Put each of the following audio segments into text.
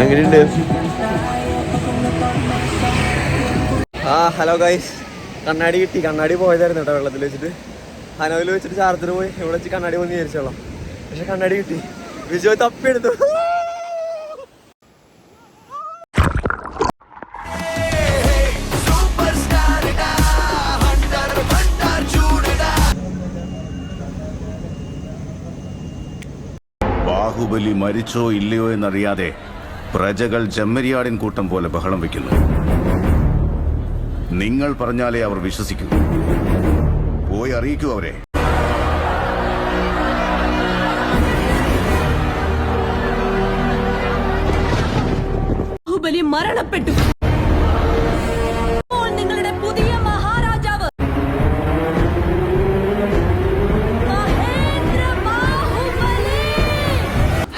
എങ്ങനെയുണ്ട്? Hello guys, കണ്ണാടി കിട്ടി. കണ്ണാടി പോയതായിരുന്നു കേട്ടോ വെള്ളത്തിൽ വെച്ചിട്ട്. ഹനോയിൽ വെച്ചിട്ട് ചാർജർ പോയി, ഇവിടെ വെച്ച് കണ്ണാടി പോയി വിചാരിച്ചോളാം. പക്ഷെ കണ്ണാടി കിട്ടി. വിജയ് തപ്പിയെടുത്തു. ബാഹുബലി മരിച്ചോ ഇല്ലയോ എന്നറിയാതെ പ്രജകൾ ചെമ്മരിയാടിൻ കൂട്ടം പോലെ ബഹളം വയ്ക്കുന്നു. നിങ്ങൾ പറഞ്ഞാലേ അവർ വിശ്വസിക്കൂ. പോയി അറിയിക്കൂ അവരെ. ബാഹുബലി മരണപ്പെട്ടു. നിങ്ങളുടെ പുതിയ മഹാരാജാവ്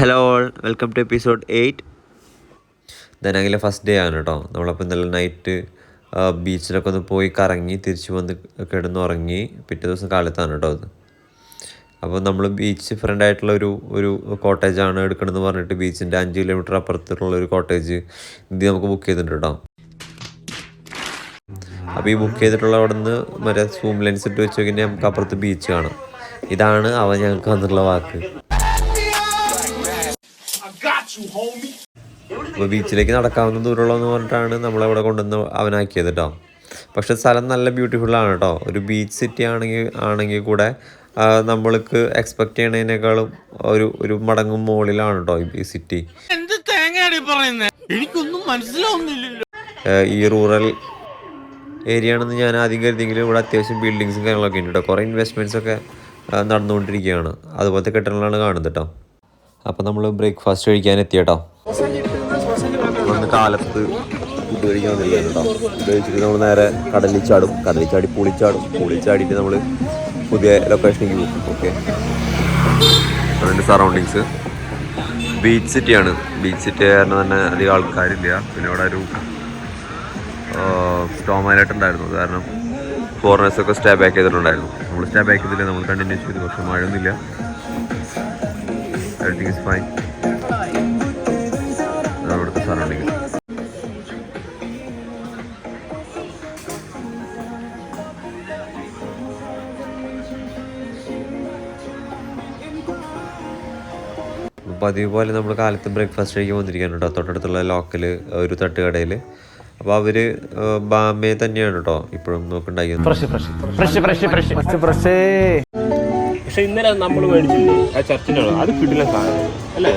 hello all, welcome to episode 8. ധനാഗിലെ ഫസ്റ്റ് ഡേ ആണ് കേട്ടോ. നമ്മളപ്പോൾ ഇന്നലെ നൈറ്റ് ബീച്ചിലൊക്കെ ഒന്ന് പോയി കറങ്ങി തിരിച്ച് വന്ന് കിടന്നുറങ്ങി. പിറ്റേ ദിവസം കാലത്താണ് കേട്ടോ അത്. അപ്പോൾ നമ്മൾ ബീച്ച് ഫ്രണ്ട് ആയിട്ടുള്ള ഒരു കോട്ടേജാണ് എടുക്കണമെന്ന് പറഞ്ഞിട്ട് ബീച്ചിൻ്റെ 5 കിലോമീറ്റർ അപ്പുറത്തുള്ള ഒരു കോട്ടേജ് ഇത് നമുക്ക് ബുക്ക് ചെയ്തിട്ടുണ്ട് കേട്ടോ. അപ്പോൾ ഈ ബുക്ക് ചെയ്തിട്ടുള്ള അവിടെ നിന്ന് മറ്റേ സൂം ലെൻസ് ഇട്ട് വെച്ച് നോക്കിയാൽ നമുക്ക് അപ്പുറത്ത് ബീച്ച് കാണാം. ഇതാണ് അവൻ ഞങ്ങൾക്ക് വന്നിട്ടുള്ള വാക്ക്. അപ്പോൾ ബീച്ചിലേക്ക് നടക്കാവുന്ന ദൂരമുള്ളതെന്ന് പറഞ്ഞിട്ടാണ് നമ്മളവിടെ കൊണ്ടുവന്ന് അവനാക്കിയത് കേട്ടോ. പക്ഷെ സ്ഥലം നല്ല ബ്യൂട്ടിഫുള്ളാണ് കേട്ടോ. ഒരു ബീച്ച് സിറ്റി ആണെങ്കിൽ കൂടെ നമ്മൾക്ക് എക്സ്പെക്ട് ചെയ്യണതിനേക്കാളും ഒരു മടങ്ങും മുകളിലാണ് കേട്ടോ ഈ സിറ്റി. എനിക്കൊന്നും മനസ്സിലാവുന്നില്ലല്ലോ. ഈ റൂറൽ ഏരിയ ആണെന്ന് ഞാൻ ആദ്യം കരുതിയെങ്കിലും ഇവിടെ അത്യാവശ്യം ബിൽഡിങ്സും കാര്യങ്ങളൊക്കെ ഉണ്ട് കേട്ടോ. കുറേ ഇൻവെസ്റ്റ്മെൻറ്റ്സ് ഒക്കെ നടന്നുകൊണ്ടിരിക്കുകയാണ്. അതുപോലത്തെ കെട്ടിടങ്ങളാണ് കാണുന്നത് കേട്ടോ. അപ്പോൾ നമ്മൾ ബ്രേക്ക്ഫാസ്റ്റ് കഴിക്കാൻ എത്തി കേട്ടോ. ഒന്ന് കാലത്ത് ഫുഡ് കഴിക്കാൻ വന്നിരിക്കുകയാണ് കേട്ടോ. ഫുഡ് കഴിച്ചിട്ട് നമ്മൾ നേരെ കടലിൽ ചാടി പുളിച്ചാടിയിട്ട് നമ്മൾ പുതിയ ലൊക്കേഷനിലേക്ക് പോകും. ഓക്കെ, അതിൻ്റെ സറൗണ്ടിങ്സ് ബീച്ച് സിറ്റിയാണ്. ബീച്ച് സിറ്റി കാരണം തന്നെ അധികം ആൾക്കാരില്ല. പിന്നെ ഇവിടെ ഒരു സ്റ്റോം അലേർട്ട് ഉണ്ടായിരുന്നു. അത് കാരണം ഫോറിനേഴ്സൊക്കെ സ്റ്റേ ബാക്ക് ചെയ്തിട്ടുണ്ടായിരുന്നു. നമ്മൾ സ്റ്റേ ബാക്ക് ചെയ്തില്ല, നമ്മൾ കണ്ടിന്യൂ ചെയ്തു. പക്ഷെ മഴയൊന്നുമില്ല. Everything is fine. അവിടുത്തെ സറൗണ്ടിങ്. പതിവ് പോലെ നമ്മൾ കാലത്ത് ബ്രേക്ക്ഫാസ്റ്റ് കഴിക്കാൻ വന്നിരിക്കുകയാണ് കേട്ടോ. തൊട്ടടുത്തുള്ള ലോക്കൽ ഒരു തട്ടുകടയിൽ. അപ്പോൾ അവർ ബാമേ തന്നെയാണ് കേട്ടോ ഇപ്പോഴും നോക്കുണ്ടാക്കിയത്. പക്ഷെ ഇന്നലെ നമ്മൾ മേടിച്ചില്ലേ ആ ചർച്ചിൻ്റെ അത് കിട്ടില്ല സാധനം അല്ലേ?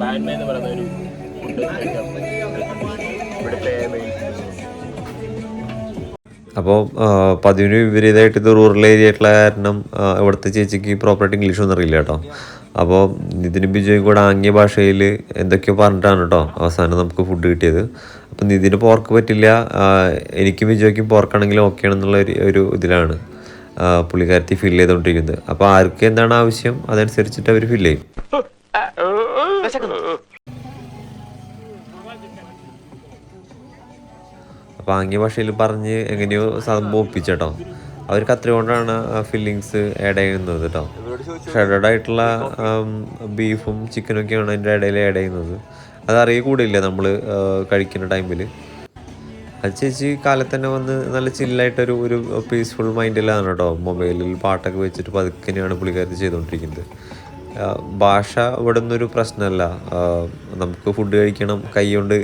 ബാൻമേ എന്ന് പറയുന്ന ഒരു ഫുഡ് ഇവിടുത്തെ. അപ്പോൾ പതിവിന് വിപരീതമായിട്ട് ഇത് റൂറൽ ഏരിയ ആയിട്ടുള്ള കാരണം ഇവിടുത്തെ ചേച്ചിക്ക് പ്രോപ്പറായിട്ട് ഇംഗ്ലീഷ് ഒന്നും അറിയില്ല കേട്ടോ. അപ്പോൾ നിതിനും ബിജോയും കൂടെ ആംഗ്യ ഭാഷയിൽ എന്തൊക്കെയോ പറഞ്ഞിട്ടാണ് കേട്ടോ അവസാനം നമുക്ക് ഫുഡ് കിട്ടിയത്. അപ്പം നിതിന് പോർക്ക് പറ്റില്ല, എനിക്കും ബിജോയ്ക്കും പോർക്കാണെങ്കിലും ഓക്കെ ആണെന്നുള്ള ഒരു ഇതിലാണ് പുള്ളിക്കാരത്തി ഫില്ല് ചെയ്തുകൊണ്ടിരിക്കുന്നത്. അപ്പോൾ ആർക്ക് എന്താണ് ആവശ്യം അതനുസരിച്ചിട്ട് അവർ ഫില്ല് ചെയ്യും. അപ്പോൾ ആംഗ്യ ഭാഷയിൽ പറഞ്ഞ് എങ്ങനെയോ സംഭവം ഒപ്പിച്ചേട്ടോ. അവർക്ക് അത്രകൊണ്ടാണ് ഫില്ലിങ്സ് ആഡ് ചെയ്യുന്നത് കേട്ടോ. ഷെഡഡ് ആയിട്ടുള്ള ബീഫും ചിക്കനൊക്കെയാണ് അതിൻ്റെ ഇടയിൽ ആഡ് ചെയ്യുന്നത്. അത് അറിയക്കൂടില്ല നമ്മൾ കഴിക്കുന്ന ടൈമിൽ. അത് ചേച്ചി കാലത്ത് തന്നെ വന്ന് നല്ല ചില്ലായിട്ടൊരു പീസ്ഫുൾ മൈൻഡിലാണ് കേട്ടോ. മൊബൈലിൽ പാട്ടൊക്കെ വെച്ചിട്ട് പതുക്കെയാണ് പുള്ളിക്കാരത്തി ചെയ്തുകൊണ്ടിരിക്കുന്നത്. ഭാഷ ഇവിടെ നിന്നൊരു പ്രശ്നമല്ല. നമുക്ക് ഫുഡ് കഴിക്കണം, കൈ കൊണ്ട്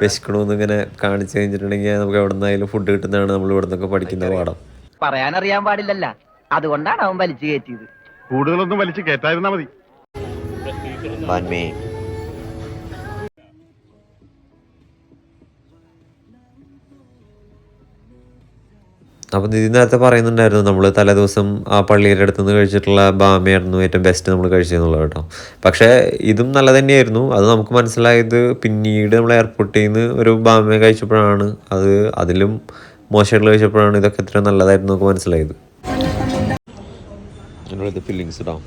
വിശക്കണമെന്നിങ്ങനെ കാണിച്ചു കഴിഞ്ഞിട്ടുണ്ടെങ്കിൽ നമുക്ക് എവിടെ നിന്നായാലും ഫുഡ് കിട്ടുന്നതാണ് നമ്മൾ ഇവിടെ നിന്നൊക്കെ പഠിക്കുന്ന പാഠം. പറയാനറിയാൻ പാടില്ലല്ല, അതുകൊണ്ടാണ് അവൻ വലിച്ചു കയറ്റിയത്. കൂടുതലൊന്നും വലിച്ചു കയറ്റായിരുന്നാ മതി. അപ്പം നിധി നേരത്തെ പറയുന്നുണ്ടായിരുന്നു നമ്മൾ തലേദിവസം ആ പള്ളിയുടെ അടുത്ത് നിന്ന് കഴിച്ചിട്ടുള്ള ബാമയായിരുന്നു ഏറ്റവും ബെസ്റ്റ് നമ്മൾ കഴിച്ചതെന്നുള്ളത് കേട്ടോ. പക്ഷേ ഇതും നല്ല തന്നെയായിരുന്നു. അത് നമുക്ക് മനസ്സിലായത് പിന്നീട് നമ്മൾ എയർപോർട്ടിൽ നിന്ന് ഒരു ബാമ കഴിച്ചപ്പോഴാണ്. അതിലും മോശമായിട്ട് കഴിച്ചപ്പോഴാണ് ഇതൊക്കെ എത്ര നല്ലതായിരുന്നു നമുക്ക് മനസ്സിലായത്. ഫില്ലിങ്സ് ഇടാം.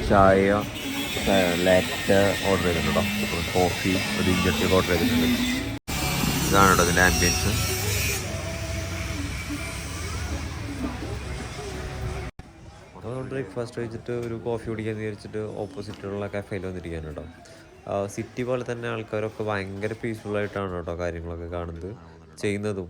ചായ ലാറ്റ ഓർഡർ ചെയ്തിട്ടുണ്ടോ, കോഫി ഒരു ഇഞ്ചൊക്കെ ഓർഡർ ചെയ്തിട്ടുണ്ട്. ഇതാണ് കേട്ടോ അതിൻ്റെ ആംബിയൻസ്. ബ്രേക്ക്ഫാസ്റ്റ് കഴിച്ചിട്ട് ഒരു കോഫി കുടിക്കാൻ വിചാരിച്ചിട്ട് ഓപ്പോസിറ്റുള്ള കഫേയിൽ വന്നിരിക്കുകയാണ് കേട്ടോ. സിറ്റി പോലെ തന്നെ ആൾക്കാരൊക്കെ ഭയങ്കര പീസ്ഫുള്ളായിട്ടാണ് കേട്ടോ കാര്യങ്ങളൊക്കെ കാണുന്നത്, ചെയ്യുന്നതും.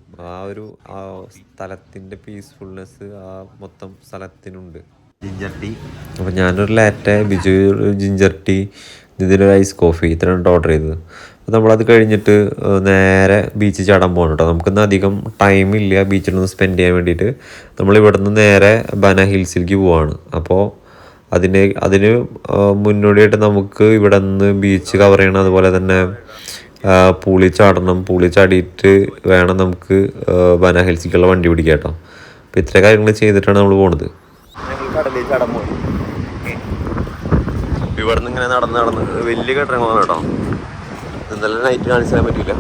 ആ സ്ഥലത്തിൻ്റെ പീസ്ഫുൾനെസ് ആ മൊത്തം സ്ഥലത്തിനുണ്ട്. ജിഞ്ചർ ടീ, അപ്പോൾ ഞാനൊരു ലാറ്റ, ബിജു ജിഞ്ചർ ടീ, ഇതിലൊരു ഐസ് കോഫി, ഇത്രയാണ് ഓർഡർ ചെയ്തത്. അപ്പോൾ നമ്മളത് കഴിഞ്ഞിട്ട് നേരെ ബീച്ചിൽ ചാടാൻ പോകണം കേട്ടോ. നമുക്കിന്ന് അധികം ടൈമില്ല ബീച്ചിലൊന്ന് സ്പെൻഡ് ചെയ്യാൻ വേണ്ടിയിട്ട്. നമ്മളിവിടെ നിന്ന് നേരെ ബന ഹിൽസിലേക്ക് പോവാണ്. അപ്പോൾ അതിന് മുന്നോടിയായിട്ട് നമുക്ക് ഇവിടെ നിന്ന് ബീച്ച് കവർ ചെയ്യണം, അതുപോലെ തന്നെ പൂളി ചാടണം. പൂളി ചാടിയിട്ട് വേണം നമുക്ക് ബന ഹിൽസിലേക്കുള്ള വണ്ടി പിടിക്കാം കേട്ടോ. അപ്പോൾ ഇത്ര കാര്യങ്ങൾ ചെയ്തിട്ടാണ് നമ്മൾ പോണത്. കടലിൽ ചാടാൻ പോയി. ഇവിടെ നിന്ന് ഇങ്ങനെ നടന്ന് വലിയ കെട്ടിടങ്ങളാണ് കേട്ടോ. ഇന്നലെ നൈറ്റ് കാണിച്ചു തരാൻ പറ്റില്ല.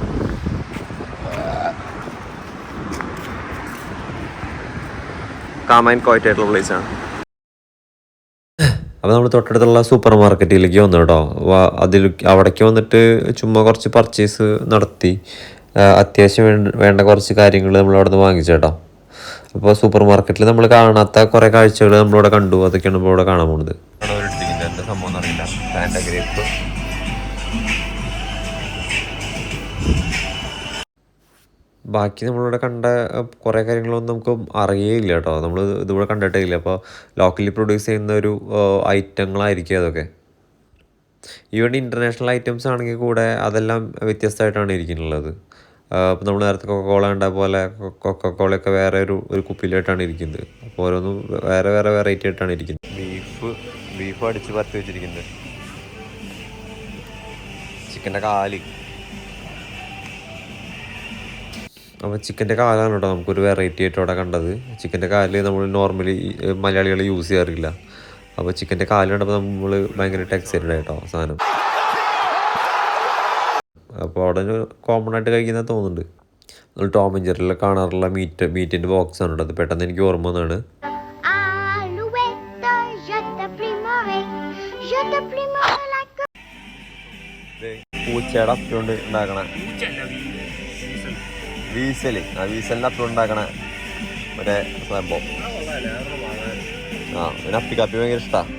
കാമാൻ കോയറ്റായിട്ടുള്ള പ്ലേസാണ്. അപ്പോൾ നമ്മൾ തൊട്ടടുത്തുള്ള സൂപ്പർ മാർക്കറ്റിലേക്ക് വന്നു കേട്ടോ. അവിടേക്ക് വന്നിട്ട് ചുമ്മാ കുറച്ച് പർച്ചേസ് നടത്തി. അത്യാവശ്യം വേണ്ട കുറച്ച് കാര്യങ്ങൾ നമ്മൾ അവിടെ നിന്ന് വാങ്ങിച്ചു കേട്ടോ. അപ്പോൾ സൂപ്പർ മാർക്കറ്റിൽ നമ്മൾ കാണാത്ത കുറേ കാഴ്ചകൾ നമ്മളിവിടെ കണ്ടു. അതൊക്കെയാണ് നമ്മൾ ഇവിടെ കാണാൻ പോകുന്നത്. എന്താ സംഭവം എന്നറിയില്ല. സാന്റ ഗ്രേപ്പ്, ബാക്കി നമ്മളിവിടെ കണ്ട കുറേ കാര്യങ്ങളൊന്നും നമുക്ക് അറിയേയില്ല കേട്ടോ. നമ്മൾ ഇതിവിടെ കണ്ടിട്ടേ ഇല്ല. അപ്പോൾ ലോക്കലി പ്രൊഡ്യൂസ് ചെയ്യുന്ന ഒരു ഐറ്റങ്ങളായിരിക്കും അതൊക്കെ. ഈവൻ ഇൻ്റർനാഷണൽ ഐറ്റംസ് ആണെങ്കിൽ കൂടെ അതെല്ലാം വ്യത്യസ്തമായിട്ടാണ് ഇരിക്കുന്നുള്ളത്. അപ്പോൾ നമ്മൾ നേരത്തെ കൊക്കക്കോള കണ്ട പോലെ കൊക്കക്കോളയൊക്കെ വേറെ ഒരു കുപ്പിയിലായിട്ടാണ് ഇരിക്കുന്നത്. അപ്പോൾ ഓരോന്നും വേറെ വെറൈറ്റി ആയിട്ടാണ് ഇരിക്കുന്നത്. ബീഫ് അടിച്ച് പരത്തി വെച്ചിരിക്കുന്നത്, ചിക്കൻ്റെ കാല്. അപ്പോൾ ചിക്കൻ്റെ കാലാണ് കേട്ടോ നമുക്കൊരു വെറൈറ്റി ആയിട്ട് അവിടെ കണ്ടത്. ചിക്കൻ്റെ കാല് നമ്മൾ നോർമലി മലയാളികൾ യൂസ് ചെയ്യാറില്ല. അപ്പോൾ ചിക്കൻ്റെ കാല് കണ്ടപ്പോൾ നമ്മൾ ഭയങ്കരമായിട്ട് എക്സൈറ്റഡ് ആയിട്ടോ സാധനം. അപ്പോൾ അവിടെ കോമൺ ആയിട്ട് കഴിക്കുന്ന തോന്നുന്നുണ്ട്. നമ്മൾ ടോം ആൻഡ് ജെറിയിൽ കാണാറുള്ള മീറ്റിൻ്റെ ബോക്സ് ആണ് കേട്ടോ. അത് പെട്ടെന്ന് എനിക്ക് ഓർമ്മ വന്നാണ്. പൂച്ചയുടെ അപ്പുണ്ട് ഉണ്ടാക്കണ വീസലിൻ്റെ അപ്പം ഉണ്ടാക്കണ മറ്റേ സംഭവം. പിന്നെ അപ്പിക്കാപ്പി ഭയങ്കര ഇഷ്ടമാണ്.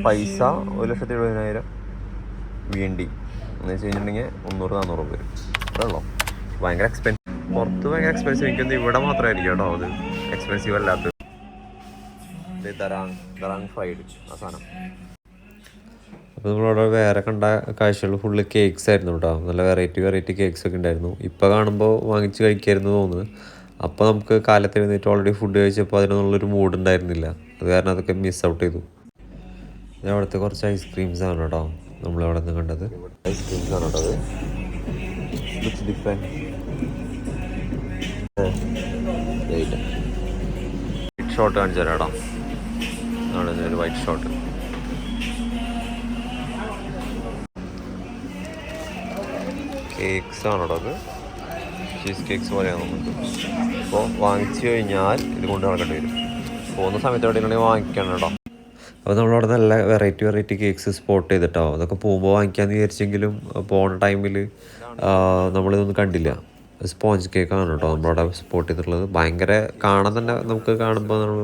പൈസ 1,70,000 വേണ്ടി എന്ന് വെച്ച് കഴിഞ്ഞിട്ടുണ്ടെങ്കിൽ 300-400 വരും. അതല്ലോ ഭയങ്കര എക്സ്പെൻസീവ്. പുറത്ത് ഭയങ്കര എക്സ്പെൻസീവ്. എനിക്കൊന്ന് ഇവിടെ മാത്രമായിരിക്കും കേട്ടോ അത് എക്സ്പെൻസീവ് അല്ലാത്തത്. ദറാങ് ഫ്രൈഡ് ആ സാധനം. അപ്പോൾ നമ്മളവിടെ വേറെ കണ്ട കാഴ്ചകൾ ഫുള്ള് കേക്ക്സ് ആയിരുന്നു കേട്ടോ. നല്ല വെറൈറ്റി കേക്ക്സ് ഒക്കെ ഉണ്ടായിരുന്നു. ഇപ്പോൾ കാണുമ്പോൾ വാങ്ങിച്ച് കഴിക്കായിരുന്നു തോന്നുന്നു. അപ്പോൾ നമുക്ക് കാലത്ത് എഴുന്നേറ്റ് ഓൾറെഡി ഫുഡ് കഴിച്ചപ്പോൾ അതിനുള്ളൊരു മൂഡ് ഉണ്ടായിരുന്നില്ല. അത് കാരണം അതൊക്കെ മിസ് ഔട്ട് ചെയ്തു. അവിടുത്തെ കുറച്ച് ഐസ്ക്രീംസ് ആണ് കേട്ടോ നമ്മളവിടെ നിന്ന് കണ്ടത്. ഐസ്ക്രീംസ് ആണ് കേട്ടോ. അത് ഡിഫറെൻറ്റ് വൈറ്റ് ഷോട്ട് കാണിച്ചു തരാം കേട്ടോ. അവിടെ ഒരു വൈറ്റ് ഷോട്ട്. കേക്ക്സ് ആണ് കേട്ടോ. അത് ചീസ് കേക്ക്സ് പോലെയാണ് നമുക്ക്. അപ്പോൾ വാങ്ങിച്ചു കഴിഞ്ഞാൽ ഇത് കൊണ്ട് നടക്കേണ്ടി വരും. പോകുന്ന സമയത്ത് എവിടെയാണെങ്കിൽ വാങ്ങിക്കണം കേട്ടോ. അപ്പോൾ നമ്മളവിടെ നല്ല വെറൈറ്റി കേക്ക്സ് സ്പോട്ട് ചെയ്തിട്ടോ. അതൊക്കെ പോകുമ്പോൾ വാങ്ങിക്കാമെന്ന് വിചാരിച്ചെങ്കിലും പോകുന്ന ടൈമിൽ നമ്മളിതൊന്നും കണ്ടില്ല. സ്പോഞ്ച് കേക്കാണ് കേട്ടോ നമ്മളവിടെ സ്പോട്ട് ചെയ്തിട്ടുള്ളത്. ഭയങ്കര കാണാൻ തന്നെ നമുക്ക് കാണുമ്പോൾ നമ്മൾ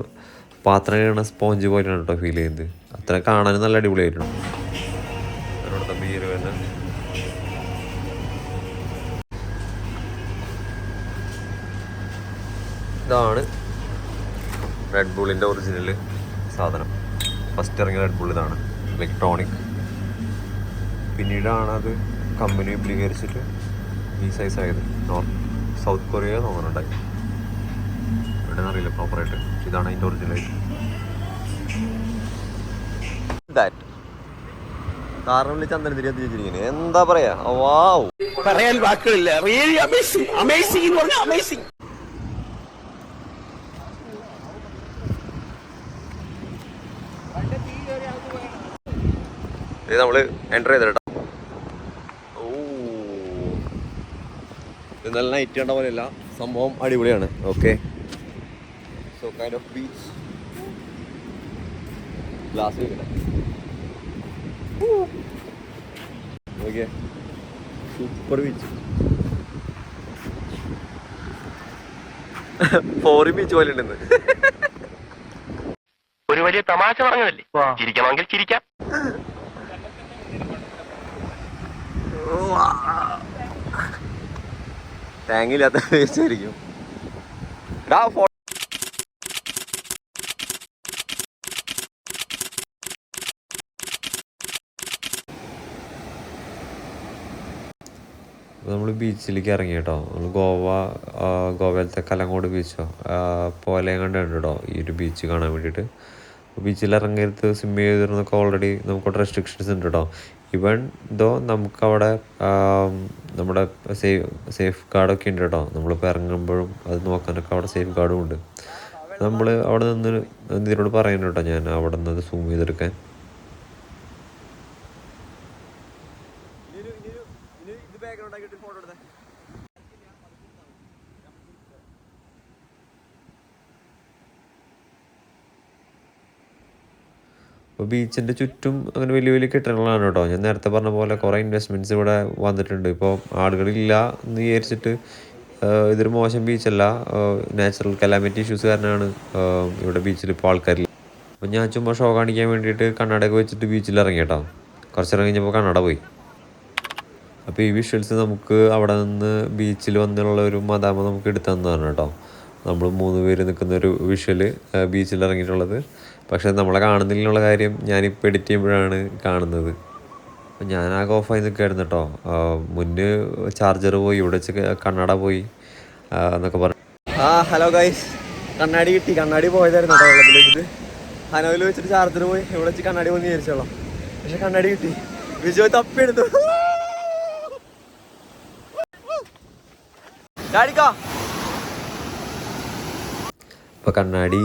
പാത്രം കഴിയണ സ്പോഞ്ച് പോലെയാണ് കേട്ടോ ഫീൽ ചെയ്യുന്നത്. അത്ര കാണാനും നല്ല അടിപൊളിയായിട്ടുണ്ട്. അതിനോടത്തെ ബീര് തന്നെ ഇതാണ് റെഡ് ബുള്ളിൻ്റെ ഒറിജിനൽ സാധനം. ഫസ്റ്റ് ഇറങ്ങിയ റെഡ് ബുൾ ഇതാണ്, ഇലക്ട്രോണിക്. പിന്നീടാണ് അത് കമ്പനി വിപുലീകരിച്ചിട്ട് ഈ സൈസ് ആയത്. സൗത്ത് കൊറിയ തോന്നുന്നുണ്ടായി, ഇവിടെ അറിയില്ല പ്രോപ്പറായിട്ട്. ഇതാണ് അതിൻ്റെ ഒറിജിനലായിട്ട്. കാരണം ചന്ദ്രൻ തിരികെ വെച്ചിരിക്കുന്നത് എന്താ പറയാ, വാവ് പറയാൻ വാക്കുകളില്ല. റിയലി അമേസിംഗ്, അമേസിംഗ് എന്ന് പറഞ്ഞാൽ അമേസിംഗ്. ഇത് നമ്മള് എൻ്റർ ചെയ്തിട്ടോ. ഓ ഇത് നല്ല നൈറ്റ് കണ്ട പോലെയല്ല, സംഭവം അടിപൊളിയാണ്. Okay, so kind of beach glass okay super beach. ഫോറി ബീച്ച് പോലെ ഉണ്ടെന്ന്. ഒരു വലിയ തമാശ പറഞ്ഞതല്ലേ, ചിരിക്കാമെങ്കിൽ ചിരിക്കാം. തേങ്ങയില്ലാത്ത ബീച്ചായിരിക്കും. നമ്മൾ ബീച്ചിലേക്ക് ഇറങ്ങി കേട്ടോ. നമ്മൾ ഗോവയിലത്തെ കലങ്ങോട് ബീച്ചോ പോലെ കണ്ടുണ്ട് കേട്ടോ ഈ ഒരു ബീച്ച് കാണാൻ വേണ്ടിയിട്ട്. ബീച്ചിൽ ഇറങ്ങരുത് സ്വിമ്മ് ചെയ്തിരുന്നൊക്കെ ഓൾറെഡി നമുക്കവിടെ റെസ്ട്രിക്ഷൻസ് ഉണ്ട് കേട്ടോ. ഇവൻ ദോ നമുക്കവിടെ നമ്മുടെ സേഫ് ഗാർഡൊക്കെ ഉണ്ട് കേട്ടോ. നമ്മളിപ്പോൾ ഇറങ്ങുമ്പോഴും അത് നോക്കാനൊക്കെ അവിടെ സേഫ് ഗാർഡും ഉണ്ട്. നമ്മൾ അവിടെ നിന്ന് ഇതിനോട് പറയുന്നു കേട്ടോ ഞാൻ അവിടെ നിന്ന് സൂം ചെയ്തെടുക്കാൻ. അപ്പോൾ ബീച്ചിൻ്റെ ചുറ്റും അങ്ങനെ വലിയ വലിയ കെട്ടിടങ്ങളാണ് കേട്ടോ. ഞാൻ നേരത്തെ പറഞ്ഞ പോലെ കുറേ ഇൻവെസ്റ്റ്മെൻറ്റ്സ് ഇവിടെ വന്നിട്ടുണ്ട്. ഇപ്പോൾ ആളുകളില്ല എന്ന് വിചാരിച്ചിട്ട് ഇതൊരു മോശം ബീച്ചല്ല. നാച്ചുറൽ കലാമിറ്റി ഇഷ്യൂസ് കാരണമാണ് ഇവിടെ ബീച്ചിൽ ഇപ്പോൾ ആൾക്കാരില്ല. അപ്പോൾ ഞാൻ ചുമ്മാ ഷോ കാണിക്കാൻ വേണ്ടിയിട്ട് കണ്ണടയൊക്കെ വെച്ചിട്ട് ബീച്ചിൽ ഇറങ്ങി കേട്ടോ. കുറച്ച് കഴിഞ്ഞപ്പോൾ കണ്ണട പോയി. അപ്പോൾ ഈ വിഷ്വൽസ് നമുക്ക് അവിടെ നിന്ന് ബീച്ചിൽ വന്നുള്ള ഒരു മതാമ നമുക്ക് എടുത്തു തന്നതാണ് കേട്ടോ. നമ്മൾ 3 പേര് നിൽക്കുന്നൊരു വിഷ്വൽ ബീച്ചിൽ ഇറങ്ങിയിട്ടുള്ളത്. പക്ഷേ നമ്മളെ കാണുന്നില്ല കാര്യം ഞാനിപ്പോൾ എഡിറ്റ് ചെയ്യുമ്പോഴാണ് കാണുന്നത്. അപ്പം ഞാൻ ആകെ ഓഫായി നിൽക്കുകയായിരുന്നു കേട്ടോ. മുന്നേ ചാർജർ പോയി, ഇവിടെ വെച്ച് കണ്ണട പോയി എന്നൊക്കെ പറഞ്ഞു. ഹലോ ഗൈസ്, കണ്ണാടി കിട്ടി. കണ്ണാടി പോയതായിരുന്നു കേട്ടോ വെള്ളത്തിൽ വെച്ചിട്ട്. ഹനോയിൽ വെച്ചിട്ട് ചാർജർ പോയി, ഇവിടെ വെച്ച് കണ്ണാടി പോയി വിചാരിച്ചോളാം. പക്ഷെ കണ്ണാടി കിട്ടി. വിജയ് തപ്പിയെടുത്തു. അപ്പോൾ കണ്ണാടി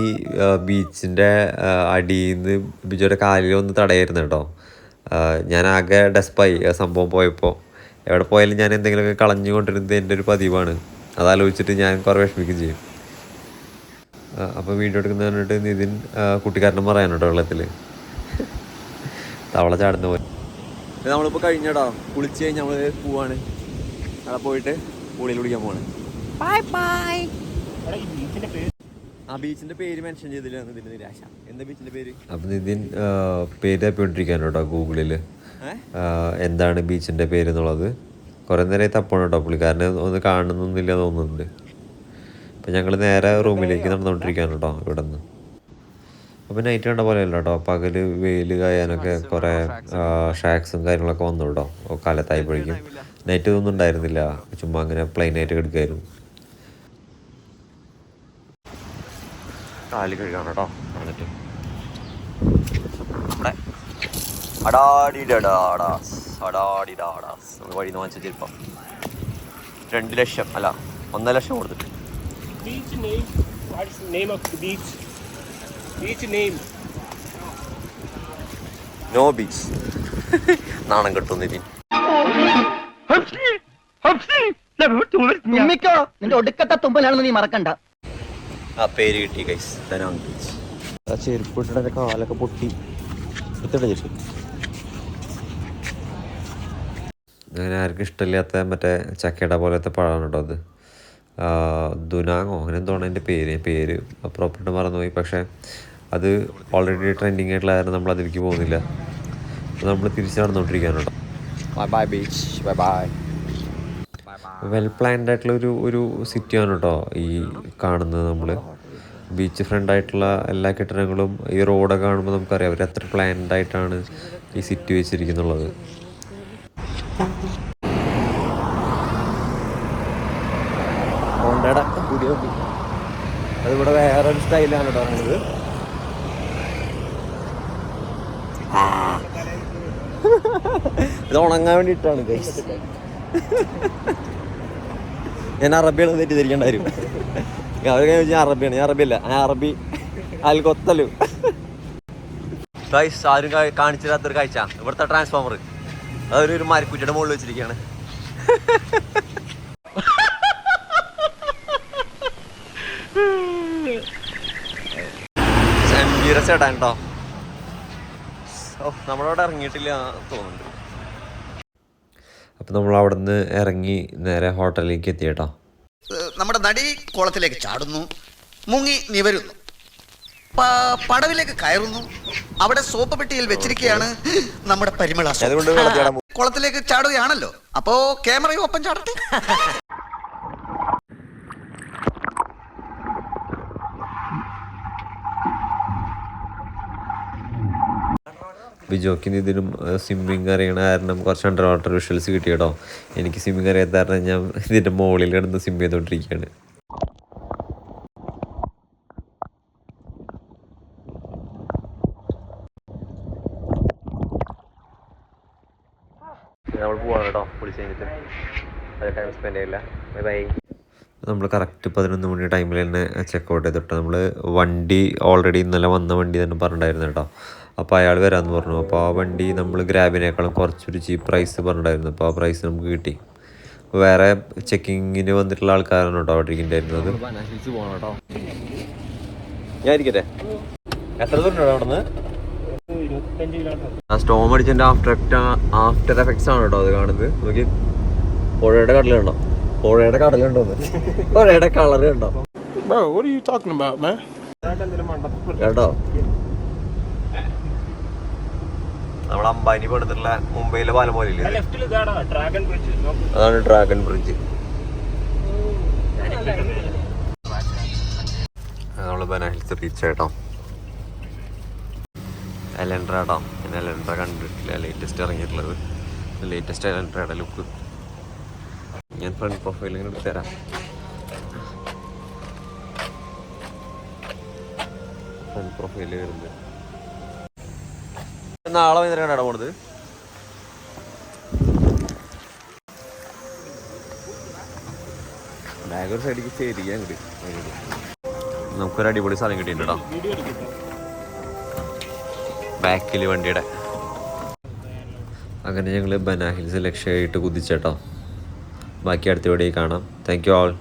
ബീച്ചിൻ്റെ അടിയിൽ നിന്ന് ബിജുവിൻ്റെ കാലിൽ ഒന്ന് തടയായിരുന്നു കേട്ടോ. ഞാൻ ആകെ ഡെസ്പായി സംഭവം പോയപ്പോൾ. എവിടെ പോയാലും ഞാൻ എന്തെങ്കിലുമൊക്കെ കളഞ്ഞുകൊണ്ടിരുന്നത് എൻ്റെ ഒരു പതിവാണ്. അതാലോചിച്ചിട്ട് ഞാൻ കുറേ വിഷമിക്കുകയും ചെയ്യും. അപ്പോൾ വീഡിയോ എടുക്കുന്ന പറഞ്ഞിട്ട് നിതിൻ കുട്ടിക്കാരനും പറയാൻ കേട്ടോ വെള്ളത്തിൽ തവള ചാടുന്ന പോലെ. നമ്മളിപ്പോൾ കഴിഞ്ഞട്ടോ, കുളിച്ച് കഴിഞ്ഞ് നമ്മൾ പോവാണ്. അവിടെ പോയിട്ട് പൂളിയിൽ കുടിക്കാൻ പോവാണ്. Bye bye. ആ ബീച്ചിന്റെ പേര് മെൻഷൻ ചെയ്തില്ല ഇതിന്റെ നിരാശ. എന്താ ബീച്ചിന്റെ പേര്? അപ്പൊ നിതിൻ പേര് തപ്പിക്കൊണ്ടിരിക്കാണ് കേട്ടോ ഗൂഗിളിൽ, എന്താണ് ബീച്ചിന്റെ പേര് എന്നുള്ളത്. കുറെ നേരം തപ്പാണ് കേട്ടോ പുള്ളിക്കാരനെ ഒന്ന് കാണുന്നൊന്നുമില്ല തോന്നുന്നുണ്ട്. അപ്പം ഞങ്ങൾ നേരെ റൂമിലേക്ക് നടന്നുകൊണ്ടിരിക്കുകയാണ് കേട്ടോ ഇവിടെ നിന്ന്. അപ്പം നൈറ്റ് കണ്ട പോലെയല്ല കേട്ടോ, പകൽ വെയിൽ കായാനൊക്കെ കുറേ ഷാക്സും കാര്യങ്ങളൊക്കെ വന്നു കേട്ടോ കാലത്തായപ്പോഴേക്കും. നൈറ്റ് ഒന്നും ഉണ്ടായിരുന്നില്ല, ചുമ്മാ അങ്ങനെ പ്ലെയിനായിട്ട് എടുക്കായിരുന്നു. കാലി കഴുകാണ് കേട്ടോ എന്നിട്ട് നമ്മുടെ നമ്മൾ വഴി വാങ്ങിച്ച ചിലപ്പം 2 ലക്ഷം അല്ല 1.5 ലക്ഷം കൊടുത്തിട്ട്. No beach. നാണം കെട്ടുന്നു ഇതിന്. നിന്റെ ഒടുക്കത്തെ തുമ്പലാണെന്ന് നീ മറക്കണ്ട. ആ പേര് കിട്ടി ഗൈസ്, ധനാങ് ബീച്ച്. ആ ചെരുപ്പ് ഇട്ടിട്ട് കാലൊക്കെ പൊട്ടി എടുത്തിട്ട് ചേച്ചി. അങ്ങനെ ആർക്കും ഇഷ്ടമില്ലാത്ത മറ്റേ ചക്കയുടെ പോലത്തെ പഴമാണ് കേട്ടോ അത്. ദുനാങ്ങോ അങ്ങനെ എന്തോണ് അതിൻ്റെ പേര് പ്രോപ്പർട്ട് മറന്നുപോയി. പക്ഷേ അത് ഓൾറെഡി ട്രെൻഡിങ് ആയിട്ടുള്ള കാരണം നമ്മൾ അതിലേക്ക് പോകുന്നില്ല. അപ്പോൾ നമ്മൾ തിരിച്ച് നടന്നുകൊണ്ടിരിക്കുകയാണ് കേട്ടോ. Bye bye beach, bye bye. Well planned ആയിട്ടുള്ള ഒരു സിറ്റിയാണ് കേട്ടോ ഈ കാണുന്നത്. നമ്മൾ ബീച്ച് ഫ്രണ്ടായിട്ടുള്ള എല്ലാ കെട്ടിടങ്ങളും ഈ റോഡൊക്കെ കാണുമ്പോൾ നമുക്കറിയാം അവർ എത്ര പ്ലാൻഡ് ആയിട്ടാണ് ഈ സിറ്റി വെച്ചിരിക്കുന്നുള്ളത്. ഹോണ്ടയുടെ പുതിയ വണ്ടി, അതിവിടെ വേറൊരു സ്റ്റൈലാണ് കേട്ടോ പറയുന്നത്. ഇത് ഉണങ്ങാൻ വേണ്ടിയിട്ടാണ് ഗൈസ്. ഞാൻ അറബിയാണ് തെറ്റിദ്ധരിക്കേണ്ട കാര്യം. അവരൊക്കെ ചോദിച്ചാൽ അറബിയാണ്, ഞാൻ അറബിയല്ല, ഞാൻ അറബി അതിൽ കൊത്തലു. ഗൈസ് ആരും കാണിച്ചില്ലാത്തൊരു കാഴ്ച, ഇവിടുത്തെ ട്രാൻസ്ഫോമർ അതൊരു മരക്കുറ്റിയുടെ മുകളിൽ വെച്ചിരിക്കുകയാണ്. ഗംഭീര ചേട്ടാൻ കേട്ടോ. നമ്മളവിടെ ഇറങ്ങിയിട്ടില്ല തോന്നുന്നുണ്ട്. അപ്പം നമ്മൾ അവിടെ നിന്ന് ഇറങ്ങി നേരെ ഹോട്ടലിലേക്ക് എത്തി കേട്ടോ. നമ്മുടെ നടി കുളത്തിലേക്ക് ചാടുന്നു, മുങ്ങി നിവരുന്നു, പടവിലേക്ക് കയറുന്നു. അവിടെ സോപ്പ് പെട്ടിയിൽ വെച്ചിരിക്കുകയാണ് നമ്മുടെ പരിമള. കുളത്തിലേക്ക് ചാടുകയാണല്ലോ, അപ്പോ ക്യാമറയും ഒപ്പം ചാടട്ടെ. ബിജോക്കിന് ഇതിനും സ്വിമ്മിങ് അറിയണ കാരണം കുറച്ച് അണ്ടർ വാട്ടർ വിഷ്വൽസ് കിട്ടി കേട്ടോ. എനിക്ക് സ്വിമ്മിങ് അറിയാത്ത കാരണം ഞാൻ ഇതിൻ്റെ മുകളിൽ കിടന്ന് സ്വിം ചെയ്തുകൊണ്ടിരിക്കുകയാണ്. നമ്മൾ പോവാണ് കേട്ടോ. കുളിച്ച് കഴിഞ്ഞിട്ട് അത് ടൈം സ്പെൻഡ് ചെയ്യില്ല. Bye bye. നമ്മൾ കറക്റ്റ് 11 മണി ടൈമിൽ തന്നെ ചെക്കൗട്ട് ചെയ്തിട്ട് നമ്മൾ വണ്ടി ഓൾറെഡി ഇന്നലെ വന്ന വണ്ടി തന്നെ പറഞ്ഞിട്ടുണ്ടായിരുന്നു കേട്ടോ. അപ്പോൾ അയാൾ വരാമെന്ന് പറഞ്ഞു. അപ്പോൾ ആ വണ്ടി നമ്മൾ ഗ്രാബിനേക്കാളും കുറച്ചൊരു ചീപ്പ് പ്രൈസ് പറഞ്ഞിട്ടുണ്ടായിരുന്നു. അപ്പോൾ ആ പ്രൈസ് നമുക്ക് കിട്ടി. വേറെ ചെക്കിങ്ങിന് വന്നിട്ടുള്ള ആൾക്കാരാണ് കേട്ടോ അവിടെ ഇരിക്കുന്നുണ്ടായിരുന്നത്. പോകണം കേട്ടോ. ഞാൻ ഇരിക്കട്ടെ. എത്ര ദൂരം ഉണ്ടോ അവിടെ നിന്ന്? ആ സ്റ്റോം അടിച്ചതിൻ്റെ ആഫ്റ്റർ എഫക്ട്സ് ആണ് കേട്ടോ അത് കാണുന്നത്. നോക്കി പുഴയുടെ കടലുണ്ടോ? പുഴയുടെ കടലുണ്ടോ? പുഴയുടെ കളർ കണ്ടോ കേട്ടോ? നമ്മൾ അംബാനി പണിതിട്ടുള്ള മുംബൈയിലെ പാലം പോലെ ഇല്ലേ? അതാണ് ഡ്രാഗൺ ബ്രിഡ്ജ്. നമ്മള് ബനാഹിൽസ് റീച്ച് കേട്ടോ. എലൻഡ്ര കേട്ടോ. ഞാൻ എലൻഡ്ര കണ്ടിട്ടില്ല, ലേറ്റസ്റ്റ് ഇറങ്ങിയിട്ടുള്ളത്. ലേറ്റസ്റ്റ് എലൻഡ്രയുടെ ലുക്ക് ഞാൻ ഫ്രണ്ട് പ്രൊഫൈൽ ഇങ്ങനെ എടുത്തു തരാം. ഫ്രണ്ട് പ്രൊഫൈല് വരുന്നത് നാളെ വൈകുന്നേരം ഇട പോണത്. ബാഗ് ഒരു സൈഡിലേക്ക് ചേരിക്കാൻ കിട്ടി. നമുക്കൊരു അടിപൊളി സ്ഥലം കിട്ടിയിട്ടോ ബാക്കിൽ വണ്ടിയുടെ. അങ്ങനെ ഞങ്ങൾ ബനാഹിൽസ് ലക്ഷ്യമായിട്ട് കുതിച്ചേട്ടോ. ബാക്കി അടുത്ത വീഡിയോയിൽ കാണാം. Thank you all.